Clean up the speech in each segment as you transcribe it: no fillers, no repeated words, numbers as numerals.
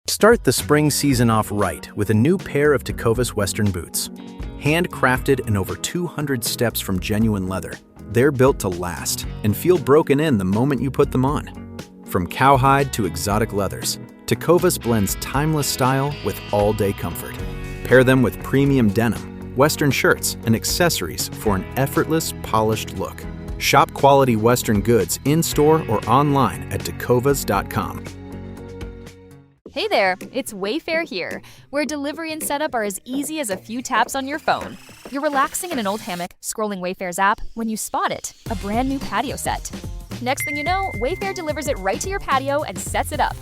Start the spring season off right with a new pair of Tecovas Western boots. Handcrafted and over 200 steps from genuine leather, they're built to last and feel broken in the moment you put them on. From cowhide to exotic leathers, Tecovas blends timeless style with all-day comfort. Pair them with premium denim, Western shirts, and accessories for an effortless, polished look. Shop quality Western goods in-store or online at tecovas.com. Hey there, it's Wayfair here, where delivery and setup are as easy as a few taps on your phone. You're relaxing in an old hammock, scrolling Wayfair's app, when you spot it, a brand new patio set. Next thing you know, Wayfair delivers it right to your patio and sets it up.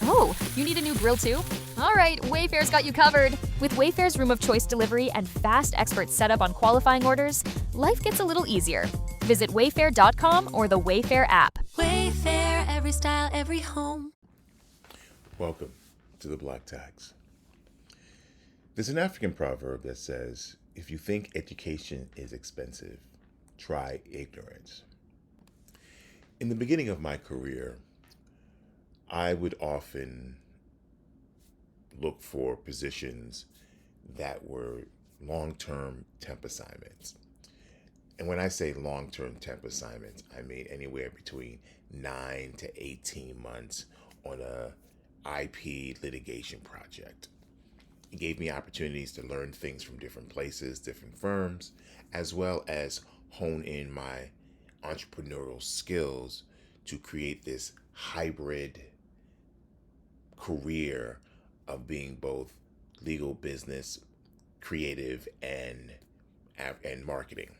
Oh, you need a new grill too? All right, Wayfair's got you covered. With Wayfair's Room of Choice delivery and fast expert setup on qualifying orders, life gets a little easier. Visit wayfair.com or the Wayfair app. Wayfair, every style, every home. Welcome to the Black Tax. There's an African proverb that says, if you think education is expensive, try ignorance. In the beginning of my career, I would often look for positions that were long-term temp assignments. And when I say long-term temp assignments, I mean anywhere between 9 to 18 months on a IP litigation project. It gave me opportunities to learn things from different places, different firms, as well as hone in my entrepreneurial skills to create this hybrid career of being both legal, business, creative, and marketing.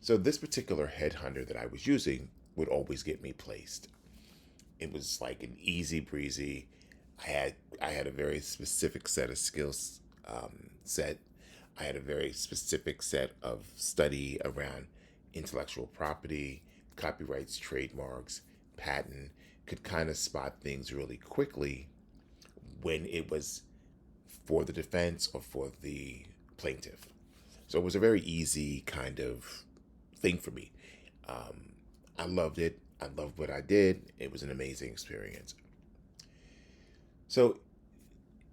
So this particular headhunter that I was using would always get me placed. It was like an easy breezy. I had a very specific set of skills set. I had a very specific set of study around intellectual property, copyrights, trademarks, patent, could kind of spot things really quickly when it was for the defense or for the plaintiff. So it was a very easy kind of thing for me. I loved it. I loved what I did. It was an amazing experience. So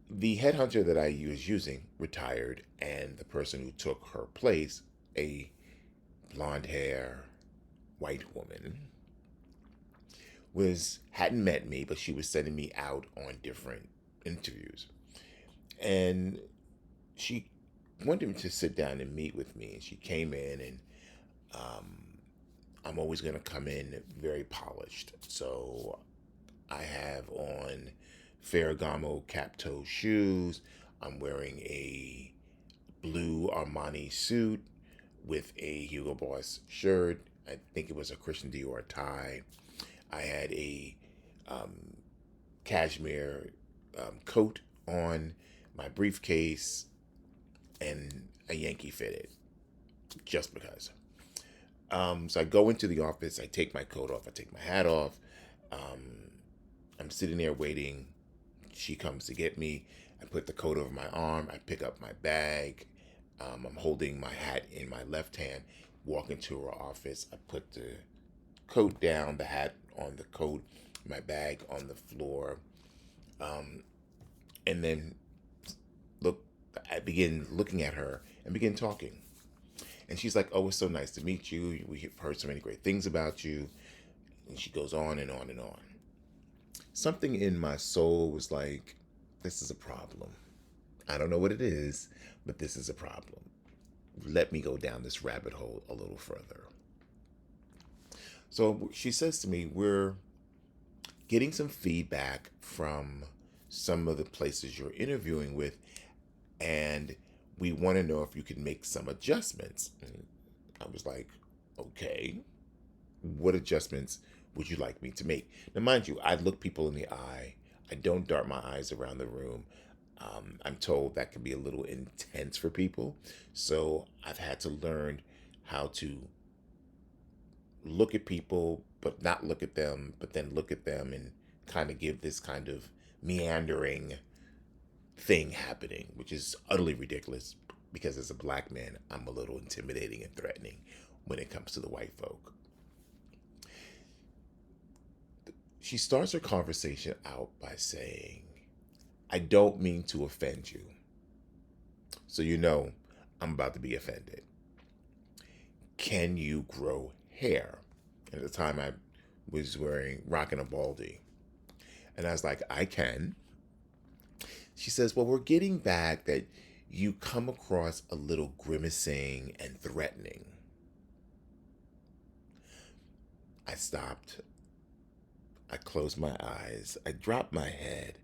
the headhunter that I was using retired, and the person who took her place, a blonde hair, white woman, hadn't met me, but she was sending me out on different interviews. And she wanted me to sit down and meet with me. And she came in, and I'm always going to come in very polished. So I have on Ferragamo cap-toe shoes. I'm wearing a blue Armani suit with a Hugo Boss shirt. I think it was a Christian Dior tie. I had a cashmere coat on, my briefcase, and a Yankee fitted, just because. So I go into the office, I take my coat off, I take my hat off. I'm sitting there waiting. She comes to get me. I put the coat over my arm. I pick up my bag. I'm holding my hat in my left hand, walk into her office. I put the coat down, the hat on the coat, my bag on the floor. And then I begin looking at her and begin talking. And she's like, oh, it's so nice to meet you. We've heard so many great things about you. And she goes on and on and on. Something in my soul was like, this is a problem. I don't know what it is, but this is a problem. Let me go down this rabbit hole a little further. So she says to me, we're getting some feedback from some of the places you're interviewing with, and we want to know if you can make some adjustments. And I was like, okay, what adjustments would you like me to make? Now, mind you, I look people in the eye. I don't dart my eyes around the room. I'm told that can be a little intense for people. So I've had to learn how to look at people, but not look at them, but then look at them and kind of give this kind of meandering thing happening, which is utterly ridiculous because as a black man, I'm a little intimidating and threatening when it comes to the white folk. She starts her conversation out by saying, I don't mean to offend you. So you know I'm about to be offended. Can you grow hair? At the time I was rocking a baldy. And I was like, I can. She says, well, we're getting back that you come across a little grimacing and threatening. I stopped. I closed my eyes. I dropped my head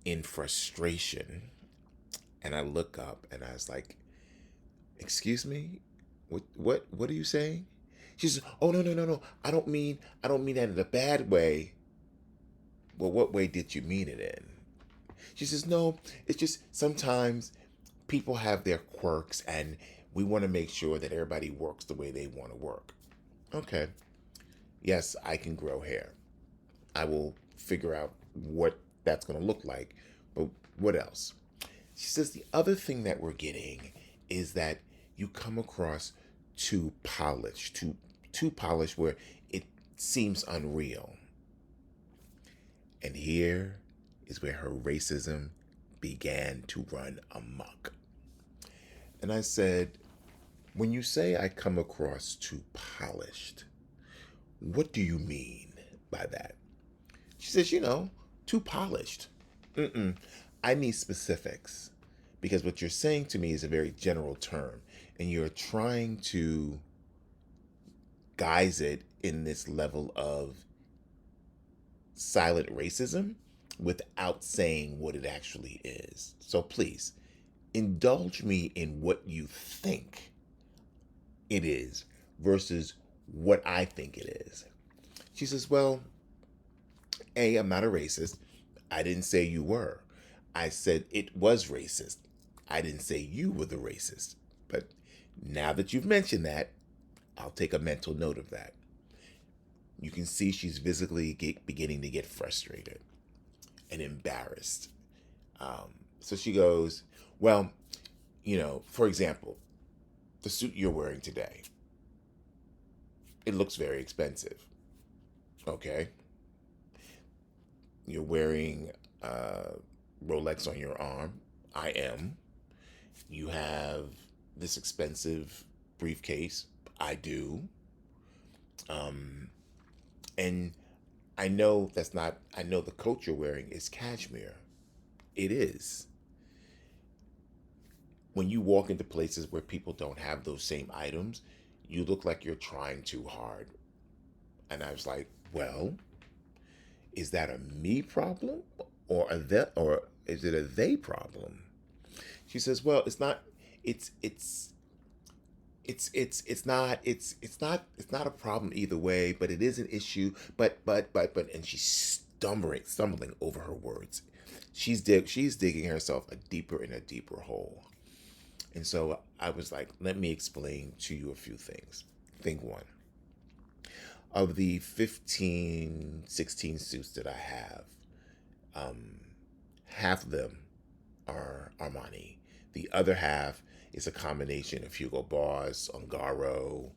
in frustration. And I look up and I was like, excuse me? What are you saying? She says, oh no. I don't mean that in a bad way. Well, what way did you mean it in? She says, no, it's just sometimes people have their quirks and we want to make sure that everybody works the way they want to work. Okay. Yes, I can grow hair. I will figure out what that's going to look like. But what else? She says the other thing that we're getting is that you come across too polished where it seems unreal. And here is where her racism began to run amok. And I said, when you say I come across too polished, what do you mean by that? She says, too polished. I need specifics, because what you're saying to me is a very general term, and you're trying to guise it in this level of silent racism without saying what it actually is. So please, indulge me in what you think it is versus what I think it is. She says, well, I'm not a racist. I didn't say you were. I said it was racist. I didn't say you were the racist. But now that you've mentioned that, I'll take a mental note of that. You can see she's visibly beginning to get frustrated and embarrassed. So she goes, well, for example, the suit you're wearing today, it looks very expensive. Okay. You're wearing Rolex on your arm. I am. You have this expensive briefcase. I do. And I know the coat you're wearing is cashmere. It is. When you walk into places where people don't have those same items, you look like you're trying too hard. And I was like, well, is that a me problem or is it a they problem? She says, well, it's not a problem either way, but it is an issue. But and she's stumbling over her words. She's digging herself a deeper hole. And so I was like, let me explain to you a few things. Thing one. Of the 15, 16 suits that I have, half of them are Armani. The other half is a combination of Hugo Boss, Ungaro.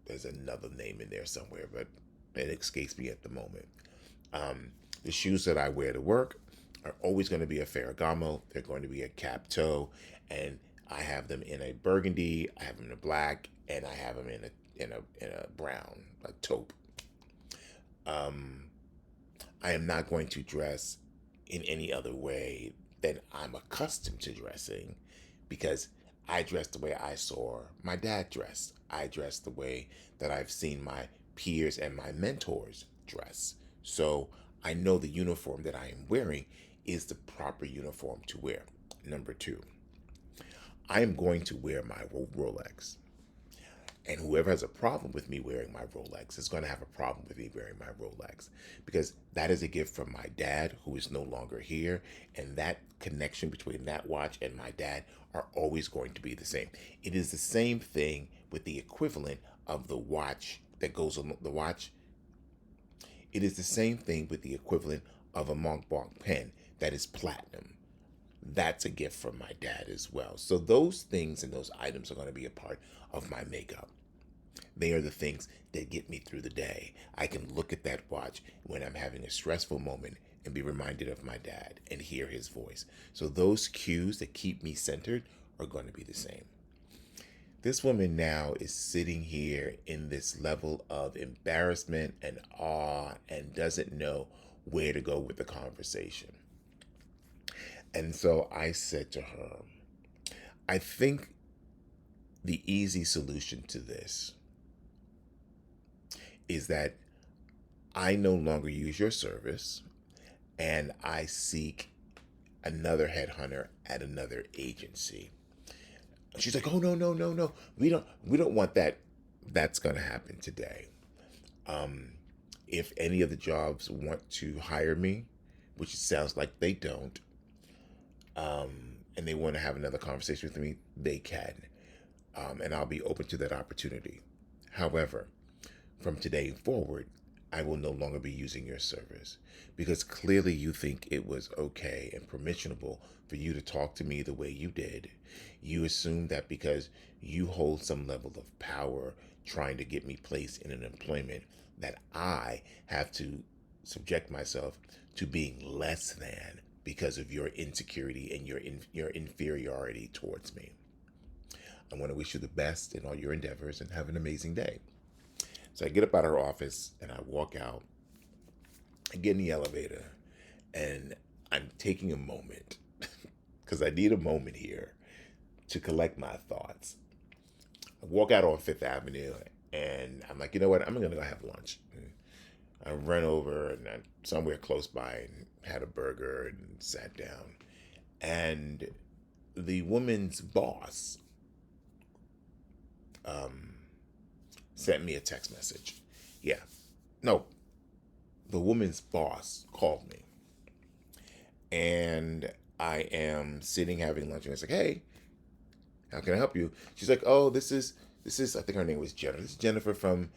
There's another name in there somewhere, but it escapes me at the moment. The shoes that I wear to work are always going to be a Ferragamo. They're going to be a cap toe, and I have them in a burgundy, I have them in a black, and I have them in a brown, a taupe. I am not going to dress in any other way than I'm accustomed to dressing, because I dress the way I saw my dad dress. I dress the way that I've seen my peers and my mentors dress. So I know the uniform that I am wearing is the proper uniform to wear. Number two, I am going to wear my Rolex. And whoever has a problem with me wearing my Rolex is going to have a problem with me wearing my Rolex, because that is a gift from my dad, who is no longer here. And that connection between that watch and my dad are always going to be the same. It is the same thing with the equivalent of the watch that goes on the watch. It is the same thing with the equivalent of a Montblanc pen that is platinum. That's a gift from my dad as well. So those things and those items are going to be a part of my makeup. They are the things that get me through the day. I can look at that watch when I'm having a stressful moment and be reminded of my dad and hear his voice. So those cues that keep me centered are going to be the same. This woman now is sitting here in this level of embarrassment and awe and doesn't know where to go with the conversation. And so I said to her, I think the easy solution to this is that I no longer use your service and I seek another headhunter at another agency. She's like, oh, no. We don't want that. That's going to happen today. If any of the jobs want to hire me, which it sounds like they don't, and they want to have another conversation with me, they can. And I'll be open to that opportunity. However, from today forward, I will no longer be using your service because clearly you think it was okay and permissionable for you to talk to me the way you did. You assume that because you hold some level of power trying to get me placed in an employment that I have to subject myself to being less than because of your insecurity and your inferiority towards me. I want to wish you the best in all your endeavors and have an amazing day. So I get up out of her office and I walk out. I get in the elevator and I'm taking a moment because I need a moment here to collect my thoughts. I walk out on Fifth Avenue and I'm like, you know what? I'm going to go have lunch. I ran over and I, somewhere close by and had a burger and sat down. And the woman's boss sent me a text message. Yeah. No. The woman's boss called me. And I am sitting having lunch and it's like, hey, how can I help you? She's like, oh, this is I think her name was Jennifer. This is Jennifer from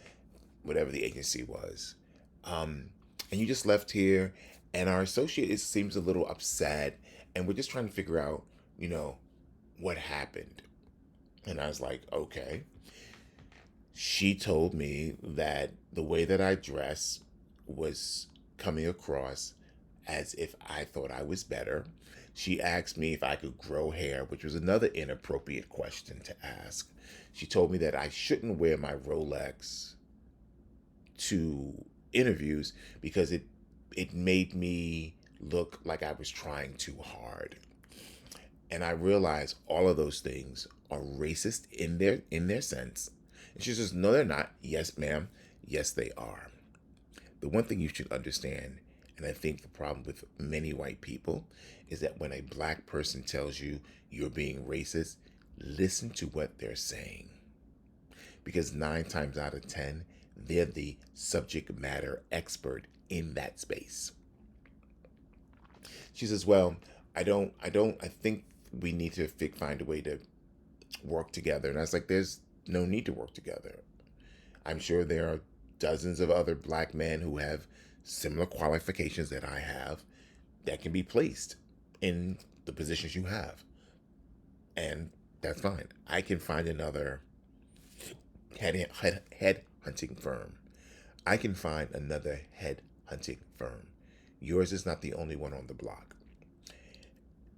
whatever the agency was. And you just left here and our associate seems a little upset and we're just trying to figure out, what happened. And I was like, okay. She told me that the way that I dress was coming across as if I thought I was better. She asked me if I could grow hair, which was another inappropriate question to ask. She told me that I shouldn't wear my Rolex to interviews because it made me look like I was trying too hard. And I realized all of those things are racist in their sense. And she says, no, they're not. Yes, ma'am. Yes, they are. The one thing you should understand, and I think the problem with many white people, is that when a black person tells you you're being racist, listen to what they're saying. Because 9 times out of 10, they're the subject matter expert in that space. She says, well, I think we need to find a way to work together. And I was like, there's no need to work together. I'm sure there are dozens of other black men who have similar qualifications that I have that can be placed in the positions you have. And that's fine. I can find another head hunting firm. I can find another head hunting firm. Yours is not the only one on the block.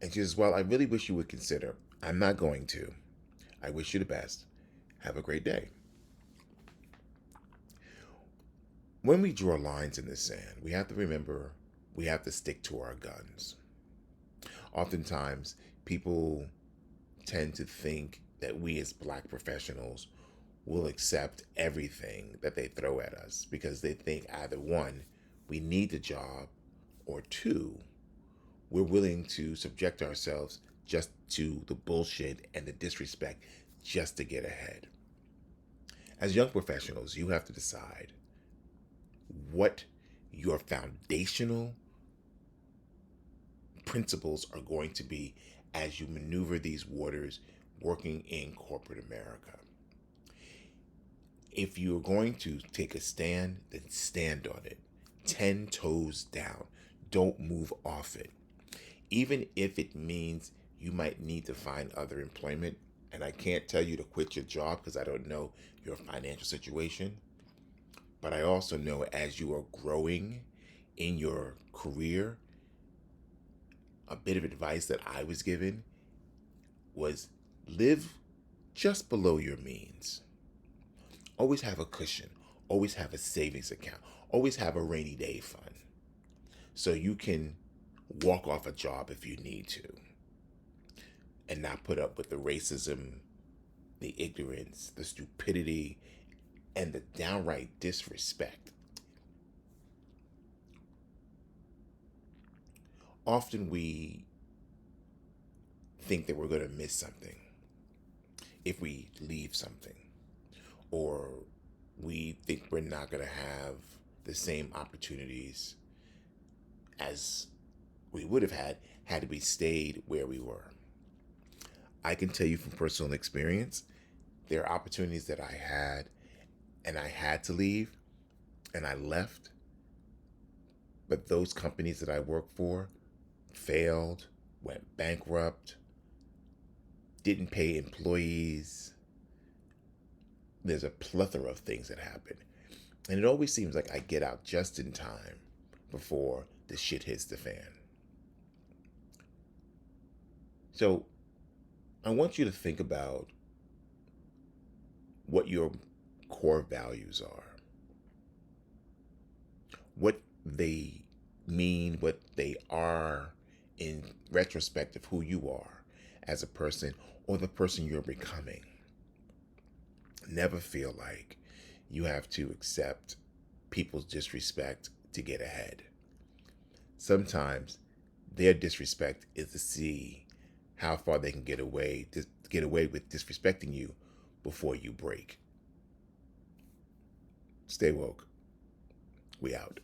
And she says, well, I really wish you would consider. I'm not going to. I wish you the best. Have a great day. When we draw lines in the sand, we have to remember we have to stick to our guns. Oftentimes, people tend to think that we as black professionals will accept everything that they throw at us because they think either 1, we need the job, or 2, we're willing to subject ourselves just to the bullshit and the disrespect just to get ahead. As young professionals, you have to decide what your foundational principles are going to be as you maneuver these waters working in corporate America. If you're going to take a stand, then stand on it. 10 toes down. Don't move off it. Even if it means you might need to find other employment, And I can't tell you to quit your job because I don't know your financial situation. But I also know as you are growing in your career, a bit of advice that I was given was live just below your means. Always have a cushion, always have a savings account, always have a rainy day fund so you can walk off a job if you need to and not put up with the racism, the ignorance, the stupidity, and the downright disrespect. Often we think that we're going to miss something if we leave something, or we think we're not going to have the same opportunities as we would have had we stayed where we were. I can tell you from personal experience, there are opportunities that I had and I had to leave and I left, but those companies that I worked for failed, went bankrupt, didn't pay employees. There's a plethora of things that happen. And it always seems like I get out just in time before the shit hits the fan. So I want you to think about what your core values are, what they mean, what they are in retrospect of who you are as a person or the person you're becoming. Never feel like you have to accept people's disrespect to get ahead. Sometimes their disrespect is to see how far they can get away with disrespecting you before you break. Stay woke. We out.